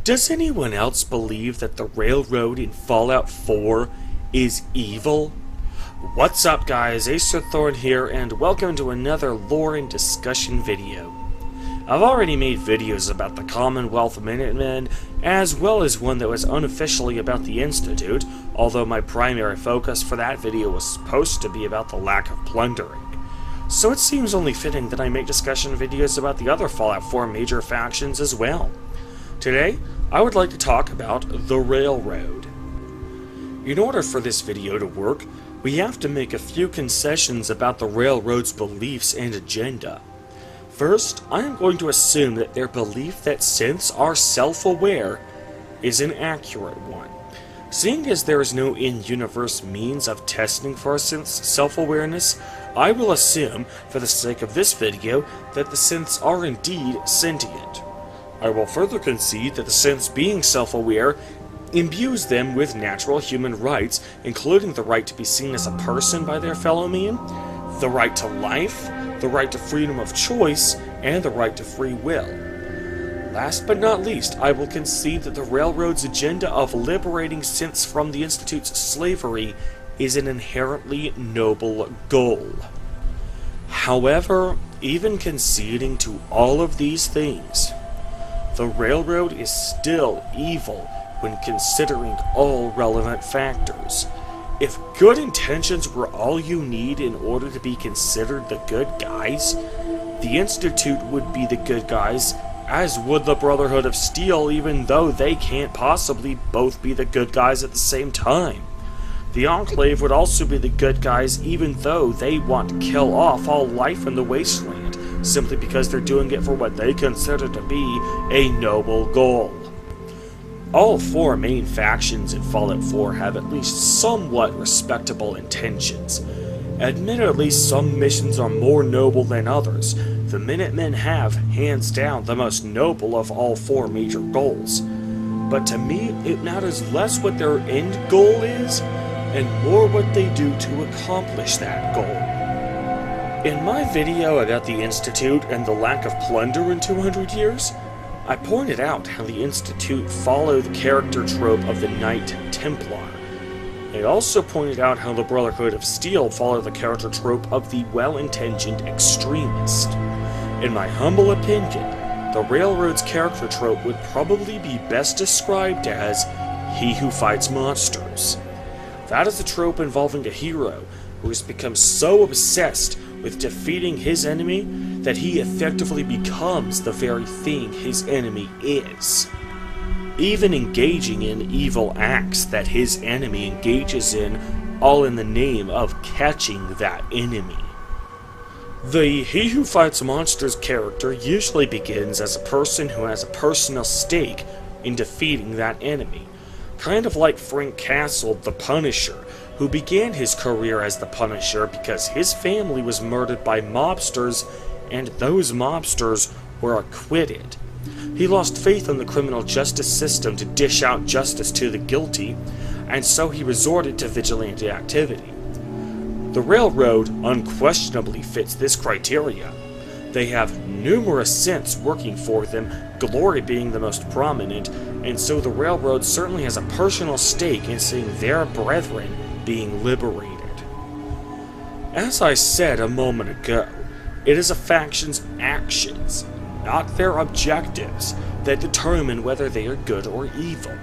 Does anyone else believe that the railroad in Fallout 4 is evil? What's up guys, Thorn here, and welcome to another lore and discussion video. I've already made videos about the Commonwealth Minutemen, as well as one that was unofficially about the Institute, although my primary focus for that video was supposed to be about the lack of plundering. So it seems only fitting that I make discussion videos about the other Fallout 4 major factions as well. Today, I would like to talk about the Railroad. In order for this video to work, we have to make a few concessions about the Railroad's beliefs and agenda. First, I am going to assume that their belief that synths are self-aware is an accurate one. Seeing as there is no in-universe means of testing for a synth's self-awareness, I will assume, for the sake of this video, that the synths are indeed sentient. I will further concede that the synths being self-aware imbues them with natural human rights, including the right to be seen as a person by their fellow man, the right to life, the right to freedom of choice, and the right to free will. Last but not least, I will concede that the Railroad's agenda of liberating synths from the Institute's slavery is an inherently noble goal. However, even conceding to all of these things, the Railroad is still evil when considering all relevant factors. If good intentions were all you need in order to be considered the good guys, the Institute would be the good guys, as would the Brotherhood of Steel, even though they can't possibly both be the good guys at the same time. The Enclave would also be the good guys, even though they want to kill off all life in the wasteland, simply because they're doing it for what they consider to be a noble goal. All four main factions in Fallout 4 have at least somewhat respectable intentions. Admittedly, some missions are more noble than others. The Minutemen have, hands down, the most noble of all four major goals. But to me, it matters less what their end goal is, and more what they do to accomplish that goal. In my video about the Institute and the lack of plunder in 200 years, I pointed out how the Institute followed the character trope of the Knight Templar. I also pointed out how the Brotherhood of Steel followed the character trope of the well-intentioned extremist. In my humble opinion, the Railroad's character trope would probably be best described as he who fights monsters. That is a trope involving a hero who has become so obsessed with defeating his enemy that he effectively becomes the very thing his enemy is, even engaging in evil acts that his enemy engages in, all in the name of catching that enemy. The He Who Fights Monsters character usually begins as a person who has a personal stake in defeating that enemy, kind of like Frank Castle, the Punisher, who began his career as the Punisher because his family was murdered by mobsters, and those mobsters were acquitted. He lost faith in the criminal justice system to dish out justice to the guilty, and so he resorted to vigilante activity. The Railroad unquestionably fits this criteria. They have numerous synths working for them, Glory being the most prominent, and so the Railroad certainly has a personal stake in seeing their brethren being liberated. As I said a moment ago, it is a faction's actions, not their objectives, that determine whether they are good or evil.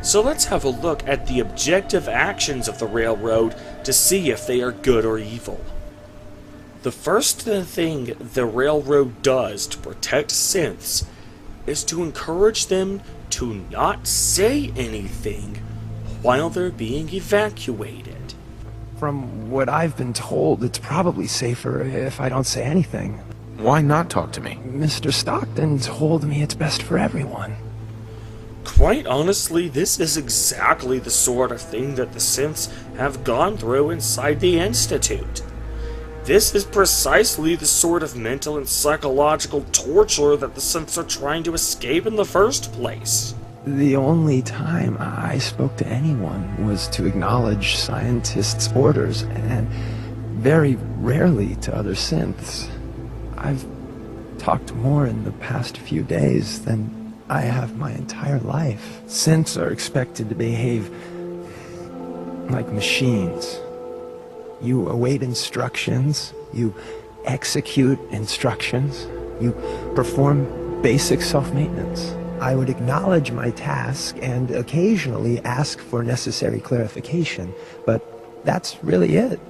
So let's have a look at the objective actions of the Railroad to see if they are good or evil. The first thing the Railroad does to protect synths is to encourage them to not say anything while they're being evacuated. From what I've been told, it's probably safer if I don't say anything. Why not talk to me? Mr. Stockton told me it's best for everyone. Quite honestly, this is exactly the sort of thing that the synths have gone through inside the Institute. This is precisely the sort of mental and psychological torture that the synths are trying to escape in the first place. The only time I spoke to anyone was to acknowledge scientists' orders, and very rarely to other synths. I've talked more in the past few days than I have my entire life. Synths are expected to behave like machines. You await instructions, you execute instructions, you perform basic self-maintenance. I would acknowledge my task and occasionally ask for necessary clarification, but that's really it.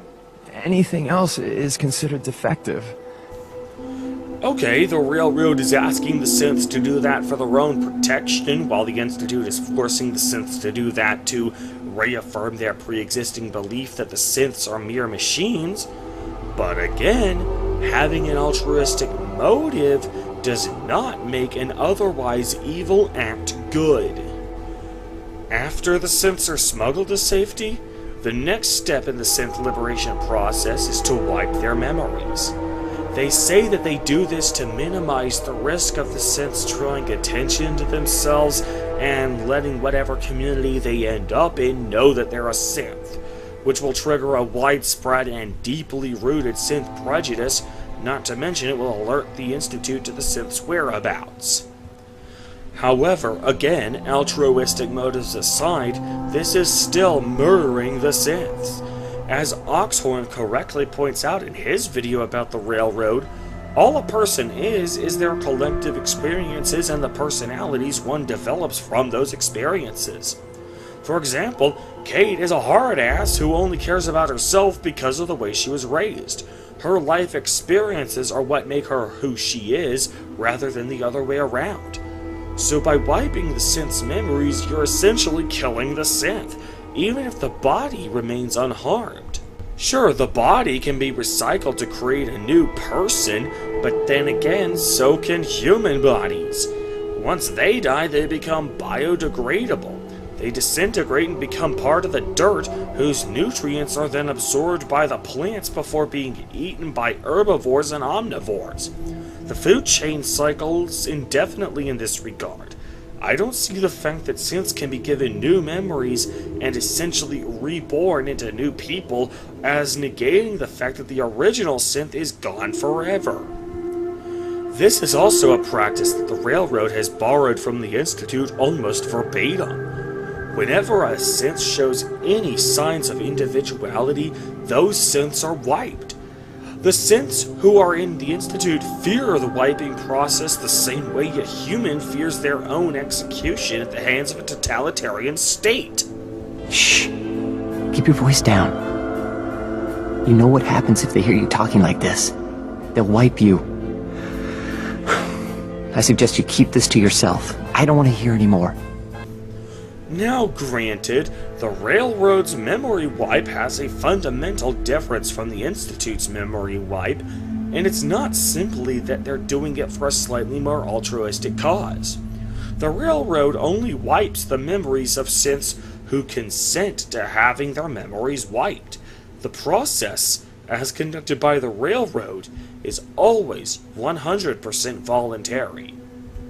Anything else is considered defective. Okay, the Railroad is asking the synths to do that for their own protection, while the Institute is forcing the synths to do that to reaffirm their pre-existing belief that the synths are mere machines. But again, having an altruistic motive does not make an otherwise evil act good. After the synths are smuggled to safety, the next step in the synth liberation process is to wipe their memories. They say that they do this to minimize the risk of the synths drawing attention to themselves and letting whatever community they end up in know that they're a synth, which will trigger a widespread and deeply rooted synth prejudice, not to mention it will alert the Institute to the synth's whereabouts. However, again, altruistic motives aside, this is still murdering the synths. As Oxhorn correctly points out in his video about the Railroad, all a person is their collective experiences and the personalities one develops from those experiences. For example, Kate is a hard ass who only cares about herself because of the way she was raised. Her life experiences are what make her who she is, rather than the other way around. So by wiping the synth's memories, you're essentially killing the synth, even if the body remains unharmed. Sure, the body can be recycled to create a new person, but then again, so can human bodies. Once they die, they become biodegradable. They disintegrate and become part of the dirt, whose nutrients are then absorbed by the plants before being eaten by herbivores and omnivores. The food chain cycles indefinitely in this regard. I don't see the fact that synths can be given new memories and essentially reborn into new people as negating the fact that the original synth is gone forever. This is also a practice that the Railroad has borrowed from the Institute almost verbatim. Whenever a synth shows any signs of individuality, those synths are wiped. The synths who are in the Institute fear the wiping process the same way a human fears their own execution at the hands of a totalitarian state. Shh. Keep your voice down. You know what happens if they hear you talking like this. They'll wipe you. I suggest you keep this to yourself. I don't want to hear any more. Now granted, the Railroad's memory wipe has a fundamental difference from the Institute's memory wipe, and it's not simply that they're doing it for a slightly more altruistic cause. The Railroad only wipes the memories of synths who consent to having their memories wiped. The process, as conducted by the Railroad, is always 100% voluntary.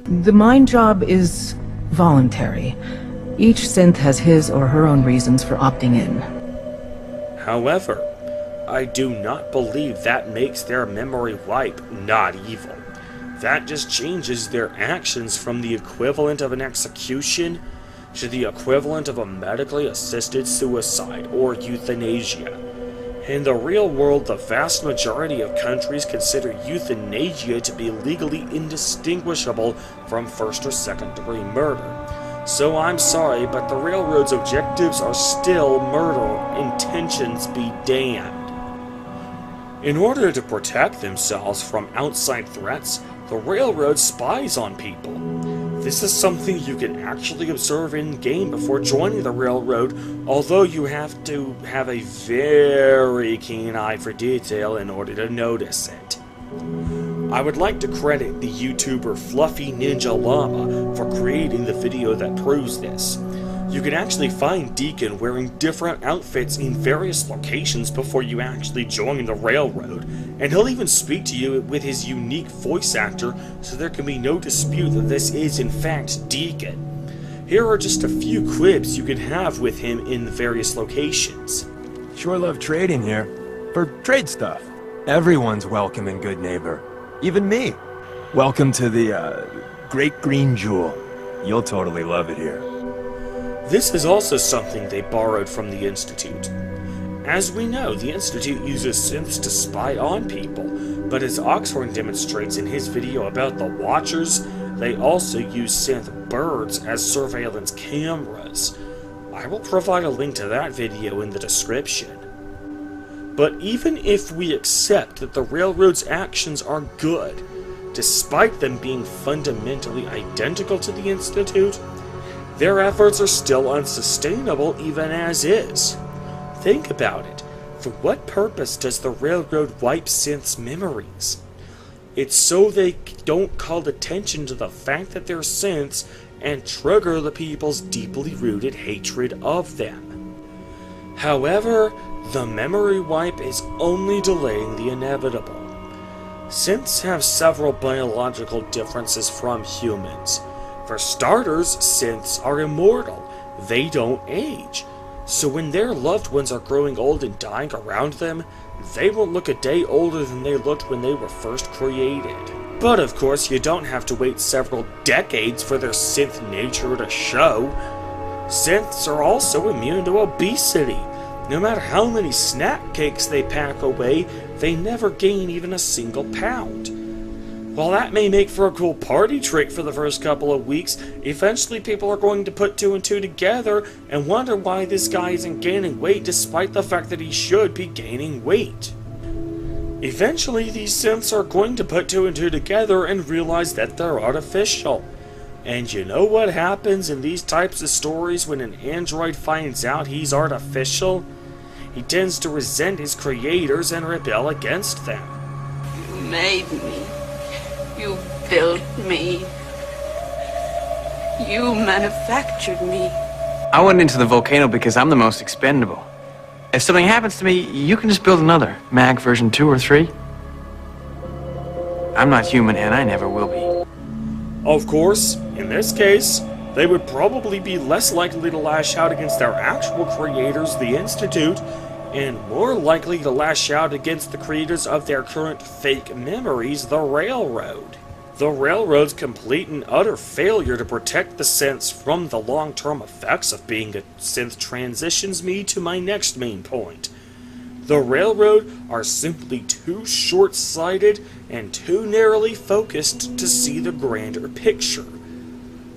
The mind job is voluntary. Each synth has his or her own reasons for opting in. However, I do not believe that makes their memory wipe not evil. That just changes their actions from the equivalent of an execution to the equivalent of a medically assisted suicide or euthanasia. In the real world, the vast majority of countries consider euthanasia to be legally indistinguishable from first or second degree murder. So I'm sorry, but the Railroad's objectives are still murder, intentions be damned. In order to protect themselves from outside threats, the Railroad spies on people. This is something you can actually observe in-game before joining the Railroad, although you have to have a very keen eye for detail in order to notice it. I would like to credit the YouTuber Fluffy Ninja Llama for creating the video that proves this. You can actually find Deacon wearing different outfits in various locations before you actually join the Railroad, and he'll even speak to you with his unique voice actor, so there can be no dispute that this is in fact Deacon. Here are just a few clips you can have with him in the various locations. Sure love trading here. For trade stuff. Everyone's welcome and good neighbor. Even me. Welcome to the, Great Green Jewel. You'll totally love it here. This is also something they borrowed from the Institute. As we know, the Institute uses synths to spy on people, but as Oxhorn demonstrates in his video about the Watchers, they also use synth birds as surveillance cameras. I will provide a link to that video in the description. But even if we accept that the Railroad's actions are good, despite them being fundamentally identical to the Institute, their efforts are still unsustainable even as is. Think about it. For what purpose does the Railroad wipe synths' memories? It's so they don't call attention to the fact that they're synths and trigger the people's deeply rooted hatred of them. However, the memory wipe is only delaying the inevitable. Synths have several biological differences from humans. For starters, synths are immortal. They don't age. So when their loved ones are growing old and dying around them, they won't look a day older than they looked when they were first created. But of course, you don't have to wait several decades for their synth nature to show. Synths are also immune to obesity. No matter how many snack cakes they pack away, they never gain even a single pound. While that may make for a cool party trick for the first couple of weeks, eventually people are going to put two and two together and wonder why this guy isn't gaining weight despite the fact that he should be gaining weight. Eventually these synths are going to put two and two together and realize that they're artificial. And you know what happens in these types of stories when an android finds out he's artificial? He tends to resent his creators and rebel against them. You made me. You built me. You manufactured me. I went into the volcano because I'm the most expendable. If something happens to me, you can just build another. Mag version 2 or 3. I'm not human, and I never will be. Of course, in this case, they would probably be less likely to lash out against their actual creators, the Institute, and more likely to lash out against the creators of their current fake memories, the Railroad. The Railroad's complete and utter failure to protect the synths from the long-term effects of being a synth transitions me to my next main point. The Railroad are simply too short-sighted and too narrowly focused to see the grander picture.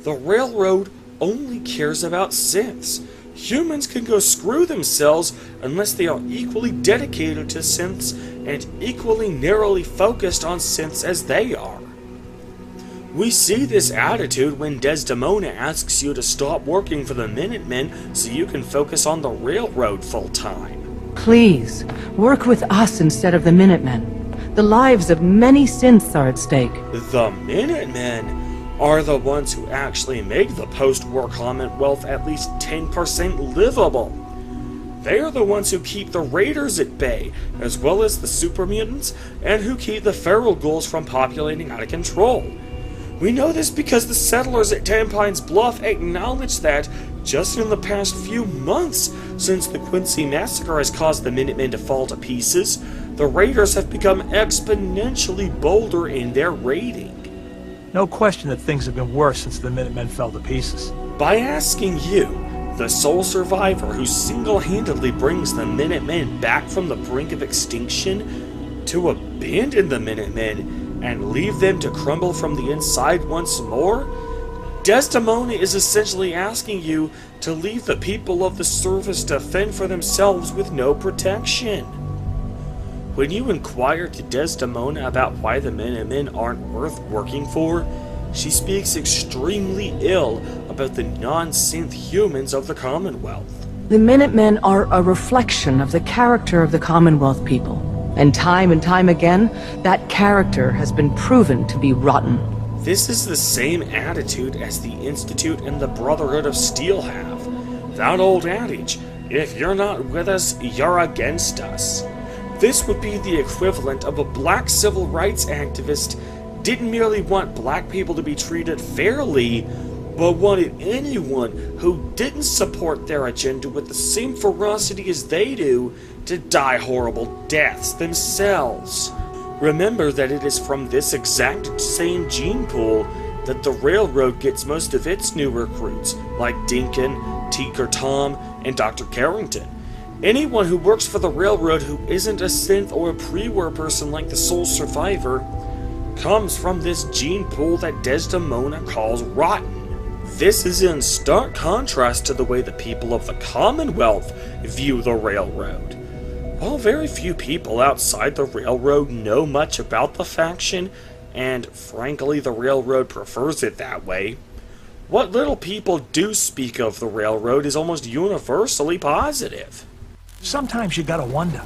The Railroad only cares about synths. Humans can go screw themselves unless they are equally dedicated to synths and equally narrowly focused on synths as they are. We see this attitude when Desdemona asks you to stop working for the Minutemen so you can focus on the Railroad full-time. Please, work with us instead of the Minutemen. The lives of many synths are at stake. The Minutemen are the ones who actually make the post-war Commonwealth at least 10% livable. They are the ones who keep the Raiders at bay, as well as the super mutants, and who keep the feral ghouls from populating out of control. We know this because the settlers at Tampine's Bluff acknowledge that just in the past few months, since the Quincy Massacre has caused the Minutemen to fall to pieces, the Raiders have become exponentially bolder in their raiding. No question that things have been worse since the Minutemen fell to pieces. By asking you, the sole survivor who single-handedly brings the Minutemen back from the brink of extinction, to abandon the Minutemen and leave them to crumble from the inside once more, Desdemona is essentially asking you to leave the people of the service to fend for themselves with no protection. When you inquire to Desdemona about why the Minutemen aren't worth working for, she speaks extremely ill about the non-synth humans of the Commonwealth. The Minutemen are a reflection of the character of the Commonwealth people. And time again, that character has been proven to be rotten. This is the same attitude as the Institute and the Brotherhood of Steel have. That old adage, if you're not with us, you're against us. This would be the equivalent of a black civil rights activist didn't merely want black people to be treated fairly, but wanted anyone who didn't support their agenda with the same ferocity as they do to die horrible deaths themselves. Remember that it is from this exact same gene pool that the Railroad gets most of its new recruits, like Dinkin, Tinker Tom, and Dr. Carrington. Anyone who works for the Railroad who isn't a synth or a pre-war person like the sole survivor comes from this gene pool that Desdemona calls rotten. This is in stark contrast to the way the people of the Commonwealth view the Railroad. While very few people outside the Railroad know much about the faction, and frankly the Railroad prefers it that way, what little people do speak of the Railroad is almost universally positive. Sometimes you gotta wonder,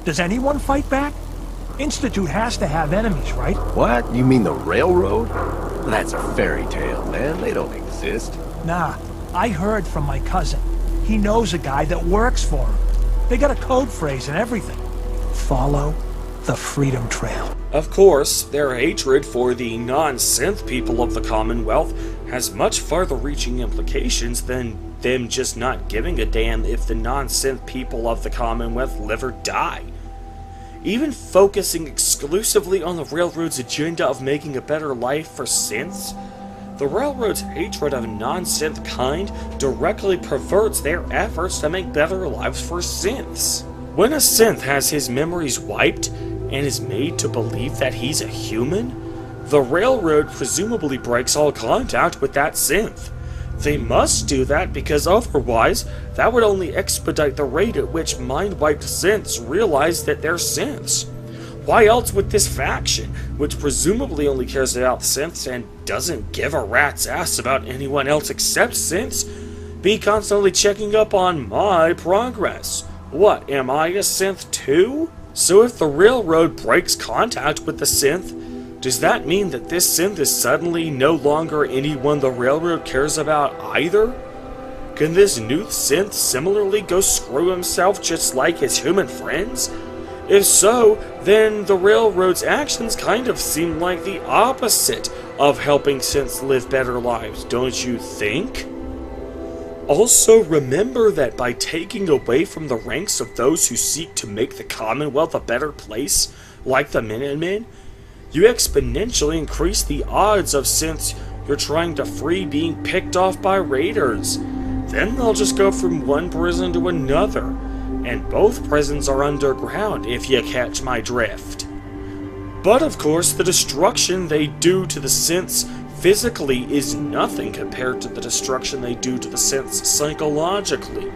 does anyone fight back? Institute has to have enemies, right? What? You mean the railroad? That's a fairy tale, man. They don't exist. Nah, I heard from my cousin. He knows a guy that works for him. They got a code phrase and everything. Follow the Freedom Trail. Of course, their hatred for the non-synth people of the Commonwealth has much farther-reaching implications than them just not giving a damn if the non-synth people of the Commonwealth live or die. Even focusing exclusively on the Railroad's agenda of making a better life for synths, the Railroad's hatred of non-synth kind directly perverts their efforts to make better lives for synths. When a synth has his memories wiped and is made to believe that he's a human, the Railroad presumably breaks all contact with that synth. They must do that because otherwise, that would only expedite the rate at which mind-wiped synths realize that they're synths. Why else would this faction, which presumably only cares about synths and doesn't give a rat's ass about anyone else except synths, be constantly checking up on my progress? What, am I a synth too? So if the Railroad breaks contact with the synth, does that mean that this synth is suddenly no longer anyone the Railroad cares about either? Can this new synth similarly go screw himself just like his human friends? If so, then the Railroad's actions kind of seem like the opposite of helping synths live better lives, don't you think? Also, remember that by taking away from the ranks of those who seek to make the Commonwealth a better place, like the Minutemen, you exponentially increase the odds of synths you're trying to free being picked off by raiders. Then they'll just go from one prison to another, and both prisons are underground if you catch my drift. But of course, the destruction they do to the synths physically is nothing compared to the destruction they do to the synths psychologically.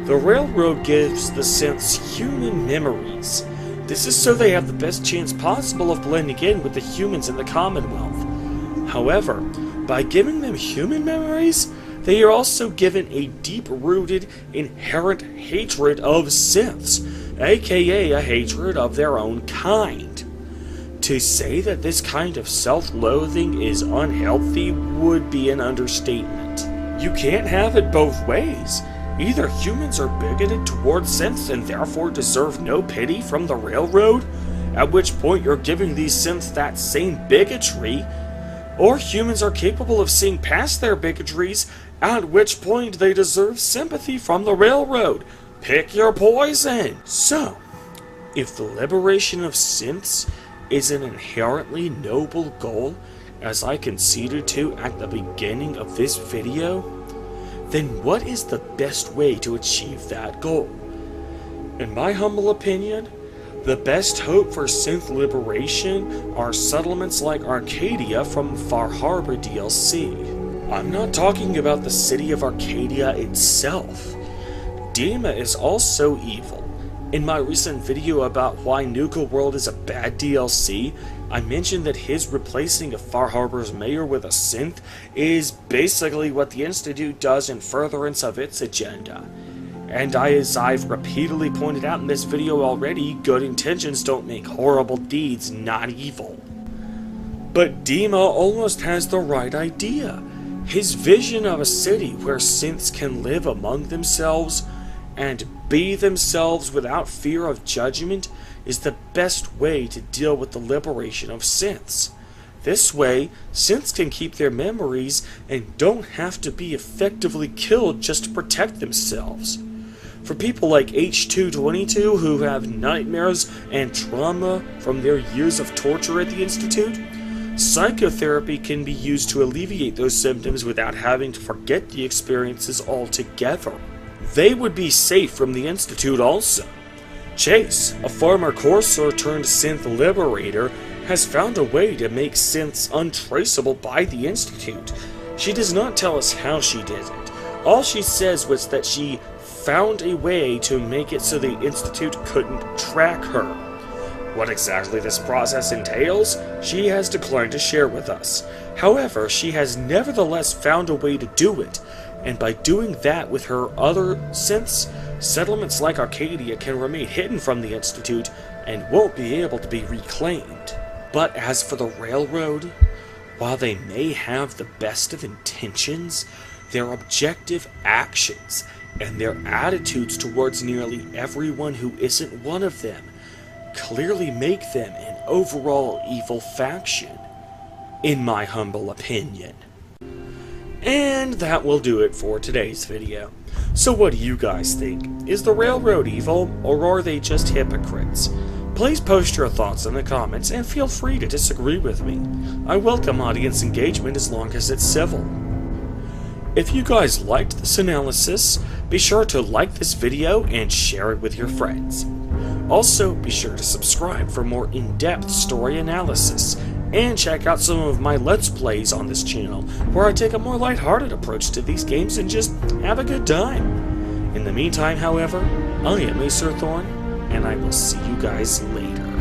The Railroad gives the synths human memories. This is so they have the best chance possible of blending in with the humans in the Commonwealth. However, by giving them human memories, they are also given a deep-rooted, inherent hatred of synths, aka a hatred of their own kind. To say that this kind of self-loathing is unhealthy would be an understatement. You can't have it both ways. Either humans are bigoted towards synths and therefore deserve no pity from the Railroad, at which point you're giving these synths that same bigotry, or humans are capable of seeing past their bigotries, at which point they deserve sympathy from the Railroad. Pick your poison! So, if the liberation of synths is an inherently noble goal, as I conceded to at the beginning of this video, then what is the best way to achieve that goal? In my humble opinion, the best hope for synth liberation are settlements like Arcadia from Far Harbor DLC. I'm not talking about the city of Arcadia itself. Dima is also evil. In my recent video about why Nuka World is a bad DLC, I mentioned that his replacing of Far Harbor's mayor with a synth is basically what the Institute does in furtherance of its agenda. And as I've repeatedly pointed out in this video already, good intentions don't make horrible deeds not evil. But Dima almost has the right idea. His vision of a city where synths can live among themselves and be themselves without fear of judgment is the best way to deal with the liberation of synths. This way, synths can keep their memories and don't have to be effectively killed just to protect themselves. For people like H222 who have nightmares and trauma from their years of torture at the Institute, Psychotherapy can be used to alleviate those symptoms without having to forget the experiences altogether. They would be safe from the Institute also. Chase, a former courser turned synth liberator, has found a way to make synths untraceable by the Institute. She does not tell us how she did it. All she says was that she found a way to make it so the Institute couldn't track her. What exactly this process entails, she has declined to share with us. However, she has nevertheless found a way to do it, and by doing that with her other synths, settlements like Arcadia can remain hidden from the Institute and won't be able to be reclaimed. But as for the Railroad, while they may have the best of intentions, their objective actions and their attitudes towards nearly everyone who isn't one of them clearly make them an overall evil faction, in my humble opinion. And that will do it for today's video. So what do you guys think? Is the Railroad evil, or are they just hypocrites? Please post your thoughts in the comments, and feel free to disagree with me. I welcome audience engagement as long as it's civil. If you guys liked this analysis, be sure to like this video and share it with your friends. Also, be sure to subscribe for more in-depth story analysis, and check out some of my Let's Plays on this channel, where I take a more lighthearted approach to these games and just have a good time. In the meantime, however, I am Acer Thorn, and I will see you guys later.